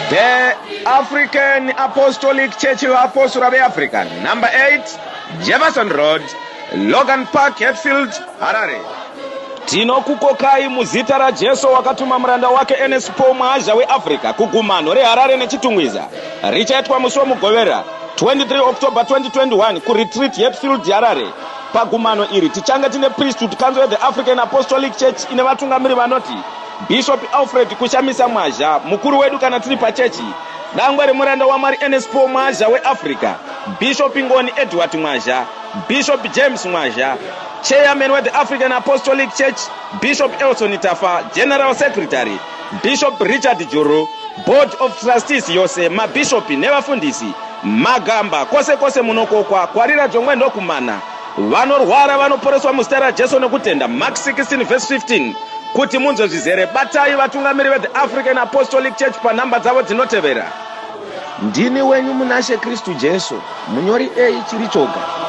The African Apostolic Church of Apostles of Africa, number 8, Jefferson Road, Logan Park, Hatfield, Harare. Tinokukokai muzita raJesu wakatuma muranda wake Ernest Paul Mhazha weAfrica kugumano reHarare neChitungwiza richaitwa musi wemugovera 23 October 2021 kuretreat Hatfield Harare. Pagumano iri tichanga tine priesthood council of the African Apostolic Church ine vatungamiri vanoti Bishop Alfred Kushamisa Mhazha, mukuru wedu kana tiri pachechi, dangwa remuranda waMwari Ernest Paul Mhazha weAfrica, Bishop Ngoni Edward Mhazha, Bishop James Mhazha, Chairman of the African Apostolic Church, Bishop Elson Tafa, General Secretary, Bishop Richard Juru, Board of Trustees yose, mabishopi nevafundisi, magamba, kose munokokwa, kwarira jongwe ndokumana, vanorwara vanoporeswa muzita raJesu nekutenda, Mark 16 verse 15, kuti munzo zvizere batai vatungamiri ve the African Apostolic Church panhamba dzavo dzinotevera. Ndini wenyu munashe Kristu Jesu, munyori chiri choga.